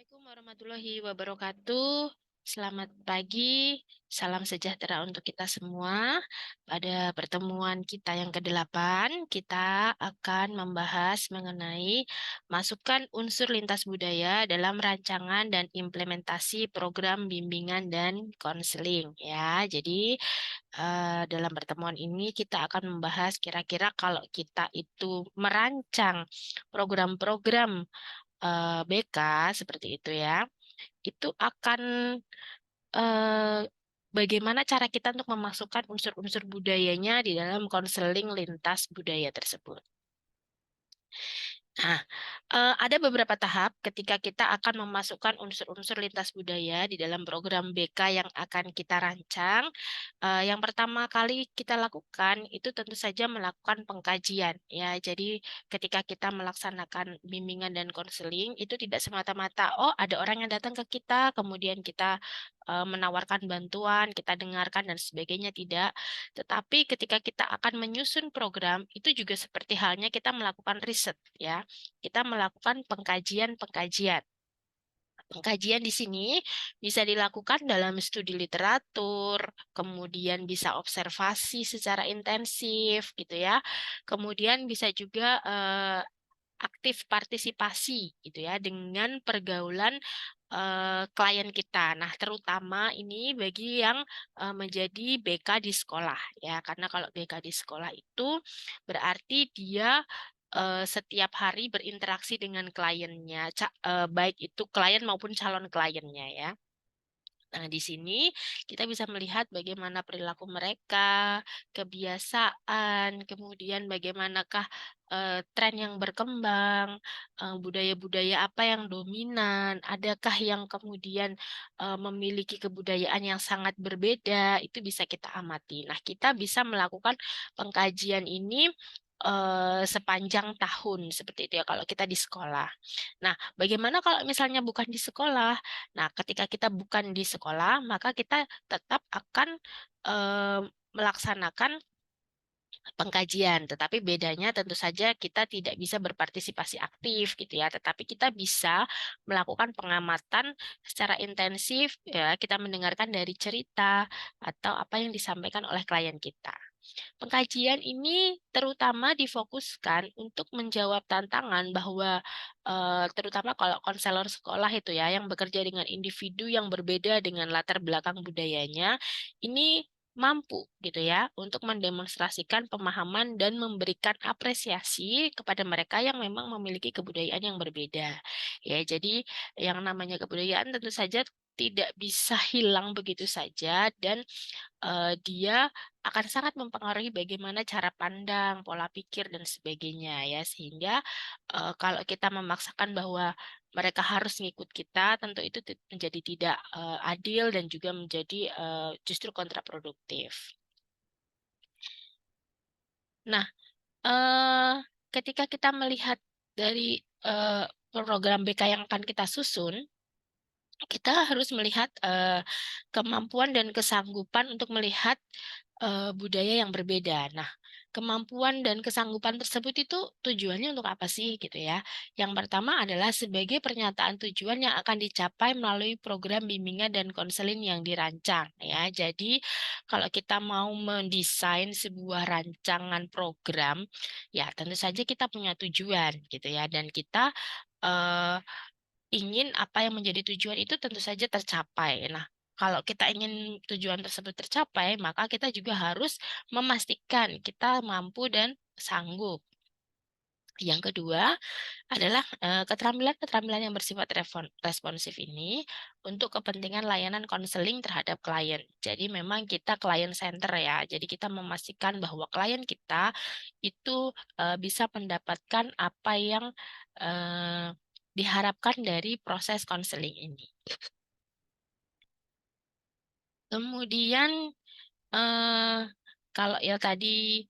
Assalamualaikum warahmatullahi wabarakatuh. Selamat pagi, salam sejahtera untuk kita semua. Pada pertemuan kita yang ke-8, kita akan membahas mengenai masukan unsur lintas budaya dalam rancangan dan implementasi program bimbingan dan konseling. Ya, jadi dalam pertemuan ini kita akan membahas kira-kira kalau kita itu merancang program-program BK seperti itu ya, itu akan eh, bagaimana cara kita untuk memasukkan unsur-unsur budayanya di dalam konseling lintas budaya tersebut. Nah, ada beberapa tahap ketika kita akan memasukkan unsur-unsur lintas budaya di dalam program BK yang akan kita rancang. Yang pertama kali kita lakukan itu tentu saja melakukan pengkajian ya. Jadi ketika kita melaksanakan bimbingan dan konseling itu tidak semata-mata oh ada orang yang datang ke kita kemudian kita menawarkan bantuan, kita dengarkan dan sebagainya tidak. Tetapi ketika kita akan menyusun program itu juga seperti halnya kita melakukan riset ya. Kita melakukan pengkajian-pengkajian. Pengkajian di sini bisa dilakukan dalam studi literatur, kemudian bisa observasi secara intensif gitu ya. Kemudian bisa juga aktif partisipasi gitu ya dengan pergaulan klien kita. Nah, terutama ini bagi yang menjadi BK di sekolah ya. Karena kalau BK di sekolah itu berarti dia setiap hari berinteraksi dengan kliennya, baik itu klien maupun calon kliennya ya. Nah, di sini kita bisa melihat bagaimana perilaku mereka, kebiasaan, kemudian bagaimanakah tren yang berkembang, budaya-budaya apa yang dominan, adakah yang kemudian memiliki kebudayaan yang sangat berbeda, itu bisa kita amati. Nah, kita bisa melakukan pengkajian ini sepanjang tahun seperti itu ya kalau kita di sekolah. Nah, bagaimana kalau misalnya bukan di sekolah? Nah, ketika kita bukan di sekolah, maka kita tetap akan eh, melaksanakan pengkajian. Tetapi bedanya tentu saja kita tidak bisa berpartisipasi aktif gitu ya, tetapi kita bisa melakukan pengamatan secara intensif ya, kita mendengarkan dari cerita atau apa yang disampaikan oleh klien kita. Pengkajian ini terutama difokuskan untuk menjawab tantangan bahwa terutama kalau konselor sekolah itu ya yang bekerja dengan individu yang berbeda dengan latar belakang budayanya ini mampu gitu ya untuk mendemonstrasikan pemahaman dan memberikan apresiasi kepada mereka yang memang memiliki kebudayaan yang berbeda. Ya, jadi yang namanya kebudayaan tentu saja tidak bisa hilang begitu saja dan dia akan sangat mempengaruhi bagaimana cara pandang, pola pikir, dan sebagainya ya. Sehingga kalau kita memaksakan bahwa mereka harus ngikut kita, tentu itu menjadi tidak adil dan juga menjadi justru kontraproduktif. Nah, eh, ketika kita melihat dari program BK yang akan kita susun, kita harus melihat kemampuan dan kesanggupan untuk melihat budaya yang berbeda. Nah, kemampuan dan kesanggupan tersebut itu tujuannya untuk apa sih gitu ya? Yang pertama adalah sebagai pernyataan tujuan yang akan dicapai melalui program bimbingan dan konseling yang dirancang ya. Jadi, kalau kita mau mendesain sebuah rancangan program, ya tentu saja kita punya tujuan gitu ya dan kita eh, ingin apa yang menjadi tujuan itu tentu saja tercapai. Nah, kalau kita ingin tujuan tersebut tercapai, maka kita juga harus memastikan kita mampu dan sanggup. Yang kedua adalah keterampilan-keterampilan yang bersifat responsif ini untuk kepentingan layanan konseling terhadap klien. Jadi memang kita klien center ya. Jadi kita memastikan bahwa klien kita itu bisa mendapatkan apa yang eh, diharapkan dari proses konseling ini. Kemudian eh, kalau ya tadi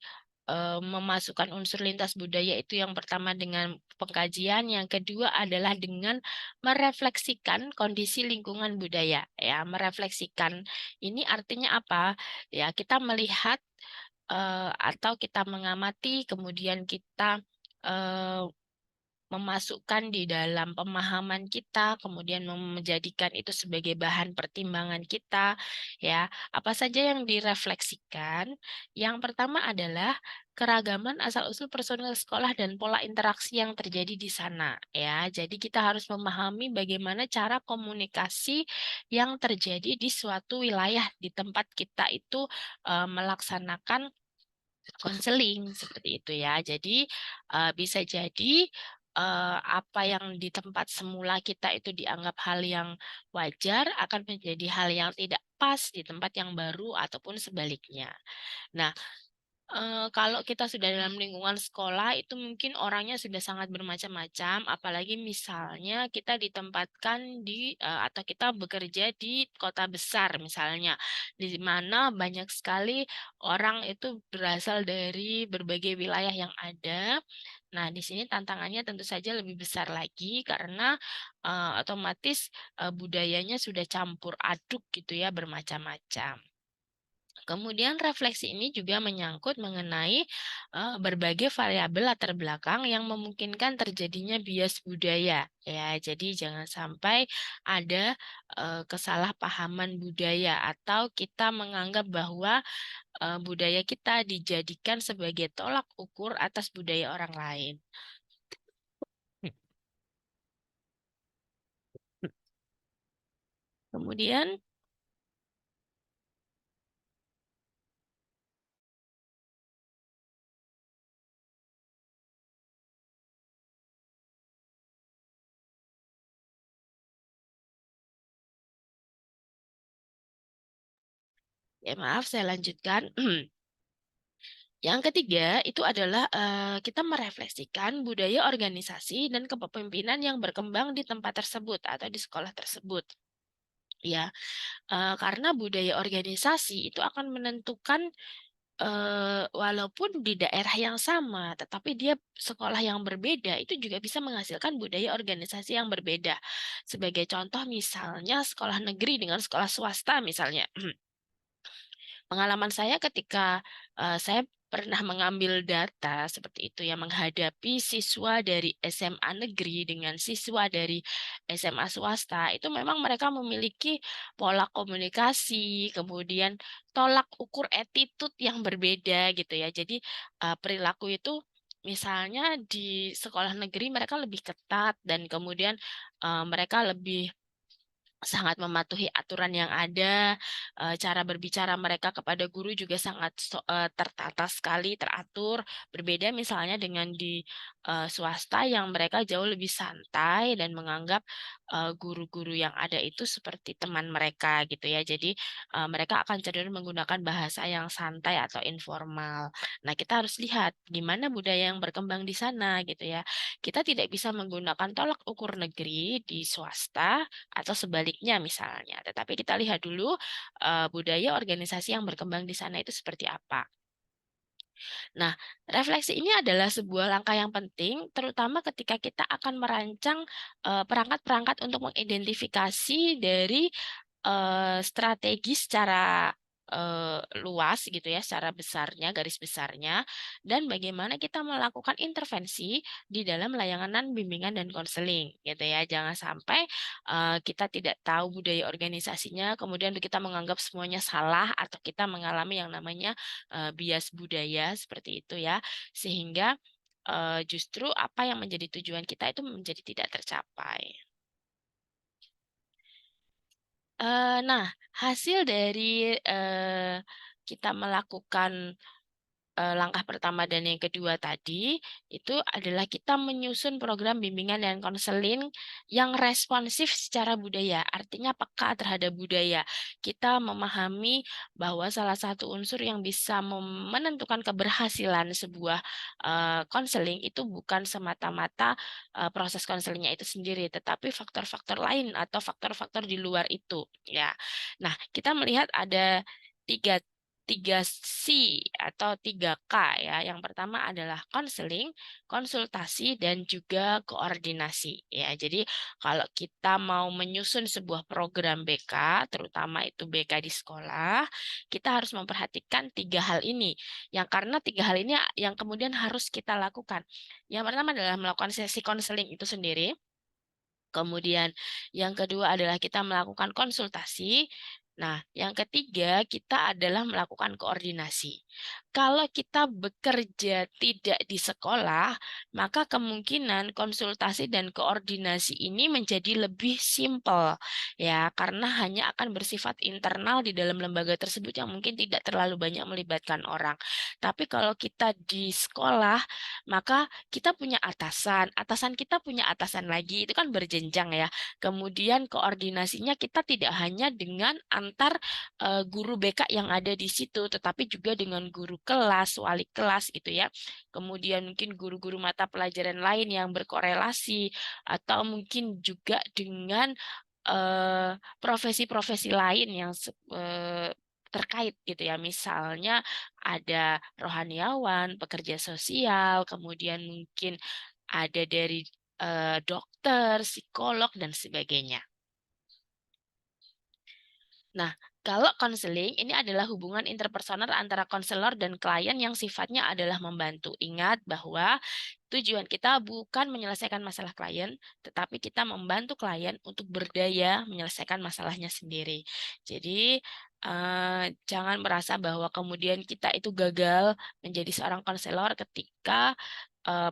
memasukkan unsur lintas budaya itu yang pertama dengan pengkajian, yang kedua adalah dengan merefleksikan kondisi lingkungan budaya. Ya, merefleksikan ini artinya apa? Ya, kita melihat atau kita mengamati, kemudian kita eh, memasukkan di dalam pemahaman kita, kemudian menjadikan itu sebagai bahan pertimbangan kita, ya. Apa saja yang direfleksikan? Yang pertama adalah keragaman asal-usul personil sekolah dan pola interaksi yang terjadi di sana, ya. Jadi kita harus memahami bagaimana cara komunikasi yang terjadi di suatu wilayah di tempat kita itu melaksanakan konseling seperti itu ya. Jadi bisa jadi apa yang di tempat semula kita itu dianggap hal yang wajar akan menjadi hal yang tidak pas di tempat yang baru ataupun sebaliknya. Nah, kalau kita sudah dalam lingkungan sekolah itu mungkin orangnya sudah sangat bermacam-macam, apalagi misalnya kita ditempatkan atau kita bekerja di kota besar misalnya, di mana banyak sekali orang itu berasal dari berbagai wilayah yang ada. Nah, di sini tantangannya tentu saja lebih besar lagi karena otomatis budayanya sudah campur aduk gitu ya, bermacam-macam. Kemudian refleksi ini juga menyangkut mengenai berbagai variabel latar belakang yang memungkinkan terjadinya bias budaya. Ya, jadi jangan sampai ada kesalahpahaman budaya atau kita menganggap bahwa budaya kita dijadikan sebagai tolak ukur atas budaya orang lain. Kemudian ya maaf saya lanjutkan. Yang ketiga itu adalah kita merefleksikan budaya organisasi dan kepemimpinan yang berkembang di tempat tersebut atau di sekolah tersebut. Ya, karena budaya organisasi itu akan menentukan walaupun di daerah yang sama, tetapi dia sekolah yang berbeda itu juga bisa menghasilkan budaya organisasi yang berbeda. Sebagai contoh misalnya sekolah negeri dengan sekolah swasta misalnya. Pengalaman saya ketika saya pernah mengambil data seperti itu ya, menghadapi siswa dari SMA negeri dengan siswa dari SMA swasta, itu memang mereka memiliki pola komunikasi, kemudian tolak ukur attitude yang berbeda gitu ya. Jadi perilaku itu misalnya di sekolah negeri mereka lebih ketat dan kemudian mereka lebih sangat mematuhi aturan yang ada, cara berbicara mereka kepada guru juga sangat tertata sekali, teratur. Berbeda misalnya dengan di swasta yang mereka jauh lebih santai dan menganggap guru-guru yang ada itu seperti teman mereka gitu ya. Jadi mereka akan cenderung menggunakan bahasa yang santai atau informal. Nah, kita harus lihat gimana budaya yang berkembang di sana gitu ya. Kita tidak bisa menggunakan tolak ukur negeri di swasta atau sebaliknya misalnya. Tetapi kita lihat dulu budaya organisasi yang berkembang di sana itu seperti apa. Nah, refleksi ini adalah sebuah langkah yang penting, terutama ketika kita akan merancang perangkat-perangkat untuk mengidentifikasi dari strategi secara luas gitu ya, secara besarnya, garis besarnya, dan bagaimana kita melakukan intervensi di dalam layanan bimbingan dan konseling gitu ya. Jangan sampai kita tidak tahu budaya organisasinya, kemudian kita menganggap semuanya salah atau kita mengalami yang namanya bias budaya seperti itu ya, sehingga justru apa yang menjadi tujuan kita itu menjadi tidak tercapai. Nah, hasil dari kita melakukan langkah pertama dan yang kedua tadi, itu adalah kita menyusun program bimbingan dan konseling yang responsif secara budaya, artinya peka terhadap budaya. Kita memahami bahwa salah satu unsur yang bisa menentukan keberhasilan sebuah konseling itu bukan semata-mata proses konselingnya itu sendiri, tetapi faktor-faktor lain atau faktor-faktor di luar itu. Ya, nah kita melihat ada tiga 3C atau 3K ya. Yang pertama adalah konseling, konsultasi, dan juga koordinasi ya. Jadi kalau kita mau menyusun sebuah program BK, terutama itu BK di sekolah, kita harus memperhatikan 3 hal ini. Yang karena 3 hal ini yang kemudian harus kita lakukan. Yang pertama adalah melakukan sesi konseling itu sendiri. Kemudian yang kedua adalah kita melakukan konsultasi. Nah, yang ketiga kita adalah melakukan koordinasi. Kalau kita bekerja tidak di sekolah, maka kemungkinan konsultasi dan koordinasi ini menjadi lebih simpel ya, karena hanya akan bersifat internal di dalam lembaga tersebut yang mungkin tidak terlalu banyak melibatkan orang. Tapi kalau kita di sekolah, maka kita punya atasan, atasan kita punya atasan lagi, itu kan berjenjang ya. Kemudian koordinasinya kita tidak hanya dengan antar guru BK yang ada di situ, tetapi juga dengan guru kelas, wali kelas gitu ya. Kemudian mungkin guru-guru mata pelajaran lain yang berkorelasi, atau mungkin juga dengan profesi-profesi lain yang terkait gitu ya. Misalnya ada rohaniawan, pekerja sosial, kemudian mungkin ada dari dokter, psikolog, dan sebagainya. Nah, kalau konseling ini adalah hubungan interpersonal antara konselor dan klien yang sifatnya adalah membantu. Ingat bahwa tujuan kita bukan menyelesaikan masalah klien, tetapi kita membantu klien untuk berdaya menyelesaikan masalahnya sendiri. Jadi, jangan merasa bahwa kemudian kita itu gagal menjadi seorang konselor ketika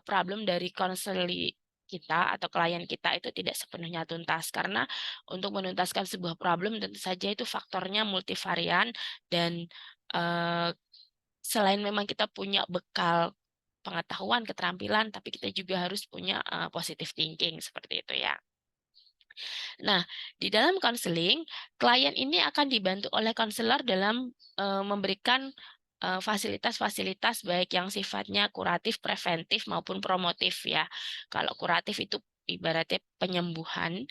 problem dari konseli kita atau klien kita itu tidak sepenuhnya tuntas, karena untuk menuntaskan sebuah problem tentu saja itu faktornya multivarian, dan eh, selain memang kita punya bekal pengetahuan, keterampilan, tapi kita juga harus punya positive thinking seperti itu ya. Nah, di dalam konseling, klien ini akan dibantu oleh konselor dalam memberikan fasilitas-fasilitas baik yang sifatnya kuratif, preventif maupun promotif ya. Kalau kuratif itu ibaratnya penyembuhan,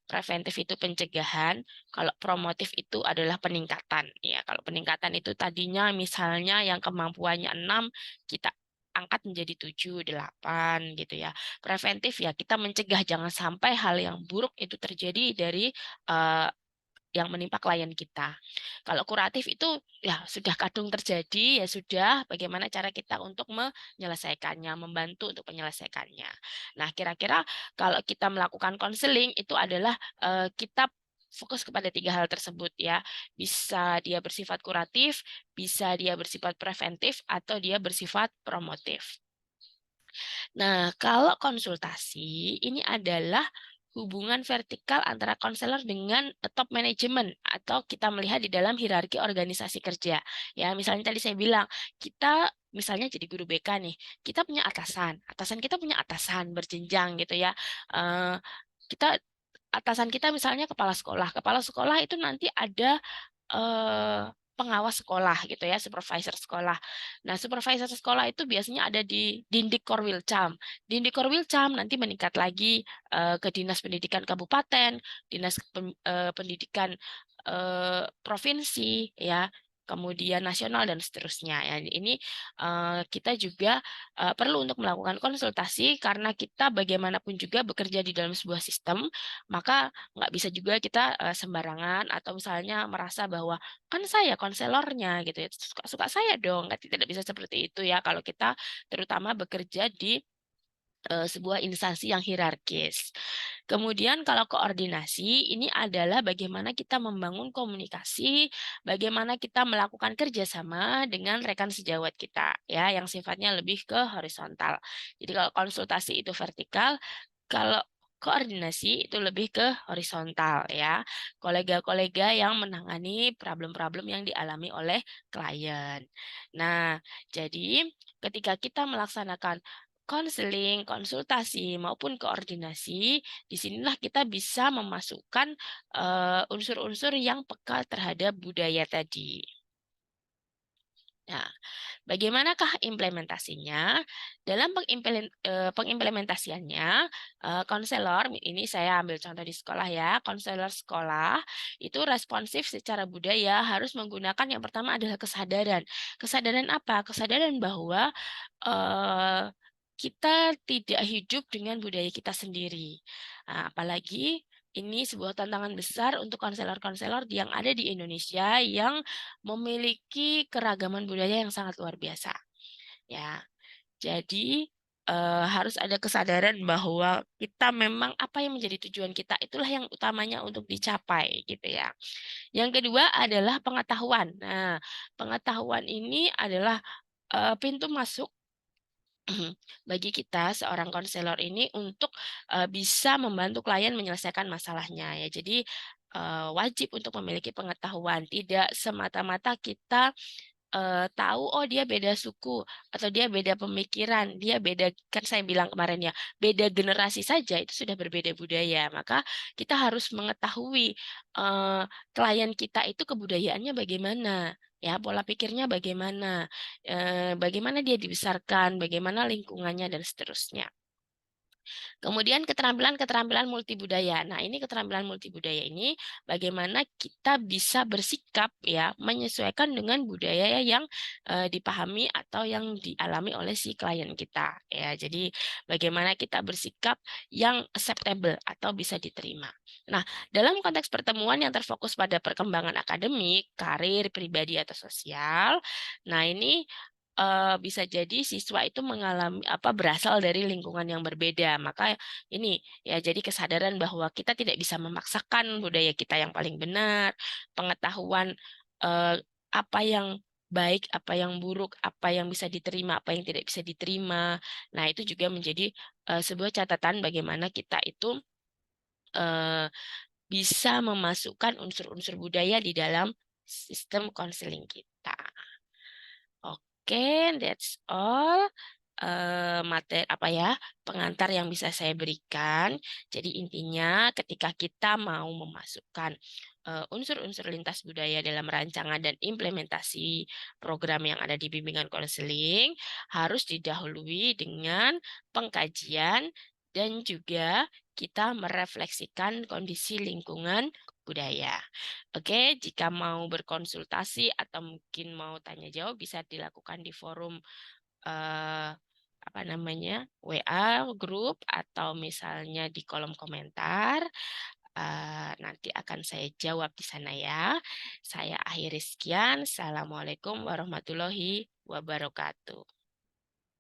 preventif itu pencegahan, kalau promotif itu adalah peningkatan. Ya, kalau peningkatan itu tadinya misalnya yang kemampuannya 6, kita angkat menjadi 7, 8 gitu ya. Preventif ya, kita mencegah jangan sampai hal yang buruk itu terjadi dari eh, yang menimpa klien kita. Kalau kuratif itu ya sudah kadung terjadi, ya sudah, bagaimana cara kita untuk menyelesaikannya, membantu untuk menyelesaikannya. Nah, kira-kira kalau kita melakukan konseling itu adalah kita fokus kepada 3 hal tersebut ya. Bisa dia bersifat kuratif, bisa dia bersifat preventif, atau dia bersifat promotif. Nah, kalau konsultasi ini adalah hubungan vertikal antara konselor dengan top manajemen, atau kita melihat di dalam hierarki organisasi kerja. Ya, misalnya tadi saya bilang, kita misalnya jadi guru BK nih, kita punya atasan, atasan kita punya atasan berjenjang gitu ya. Eh, kita atasan kita misalnya kepala sekolah itu nanti ada eh, pengawas sekolah gitu ya, supervisor sekolah. Nah, supervisor sekolah itu biasanya ada di Dindik Korwilcam. Dindik Korwilcam nanti meningkat lagi ke Dinas Pendidikan Kabupaten, Dinas Pendidikan Provinsi ya, kemudian nasional dan seterusnya ya. Ini kita juga perlu untuk melakukan konsultasi, karena kita bagaimanapun juga bekerja di dalam sebuah sistem, maka nggak bisa juga kita sembarangan atau misalnya merasa bahwa kan saya konselornya gitu ya, suka-suka saya dong, nggak, tidak bisa seperti itu ya kalau kita terutama bekerja di sebuah instansi yang hierarkis. Kemudian kalau koordinasi ini adalah bagaimana kita membangun komunikasi, bagaimana kita melakukan kerjasama dengan rekan sejawat kita ya, yang sifatnya lebih ke horizontal. Jadi kalau konsultasi itu vertikal, kalau koordinasi itu lebih ke horizontal ya. Kolega-kolega yang menangani problem-problem yang dialami oleh klien. Nah, jadi ketika kita melaksanakan konseling, konsultasi, maupun koordinasi, disinilah kita bisa memasukkan unsur-unsur yang peka terhadap budaya tadi. Nah, bagaimanakah implementasinya? Dalam pengimplementasiannya, konselor, ini saya ambil contoh di sekolah ya, konselor sekolah itu responsif secara budaya harus menggunakan yang pertama adalah kesadaran. Kesadaran apa? Kesadaran bahwa eh, kita tidak hidup dengan budaya kita sendiri. Nah, apalagi ini sebuah tantangan besar untuk konselor-konselor yang ada di Indonesia yang memiliki keragaman budaya yang sangat luar biasa. Ya, jadi harus ada kesadaran bahwa kita memang apa yang menjadi tujuan kita itulah yang utamanya untuk dicapai gitu ya. Yang kedua adalah pengetahuan. Nah, pengetahuan ini adalah pintu masuk bagi kita seorang konselor ini untuk bisa membantu klien menyelesaikan masalahnya ya. Jadi wajib untuk memiliki pengetahuan, tidak semata-mata kita tahu oh dia beda suku atau dia beda pemikiran, dia beda kan saya bilang kemarin ya, beda generasi saja itu sudah berbeda budaya. Maka kita harus mengetahui eh, klien kita itu kebudayaannya bagaimana, ya pola pikirnya bagaimana, bagaimana dia dibesarkan, bagaimana lingkungannya dan seterusnya. Kemudian keterampilan-keterampilan multibudaya. Nah, ini keterampilan multibudaya ini bagaimana kita bisa bersikap ya menyesuaikan dengan budaya yang dipahami atau yang dialami oleh si klien kita ya. Jadi bagaimana kita bersikap yang acceptable atau bisa diterima. Nah, dalam konteks pertemuan yang terfokus pada perkembangan akademik, karir, pribadi atau sosial, nah ini bisa jadi siswa itu mengalami berasal dari lingkungan yang berbeda. Maka ini ya jadi kesadaran bahwa kita tidak bisa memaksakan budaya kita yang paling benar, pengetahuan eh, apa yang baik, apa yang buruk, apa yang bisa diterima, apa yang tidak bisa diterima. Nah, itu juga menjadi sebuah catatan bagaimana kita itu eh, bisa memasukkan unsur-unsur budaya di dalam sistem konseling kita. Oke, that's all materi pengantar yang bisa saya berikan. Jadi intinya ketika kita mau memasukkan unsur-unsur lintas budaya dalam rancangan dan implementasi program yang ada di bimbingan konseling harus didahului dengan pengkajian dan juga kita merefleksikan kondisi lingkungan budaya. Oke, jika mau berkonsultasi atau mungkin mau tanya jawab bisa dilakukan di forum eh, WA grup atau misalnya di kolom komentar. Nanti akan saya jawab di sana ya. Saya akhiri sekian. Assalamualaikum warahmatullahi wabarakatuh.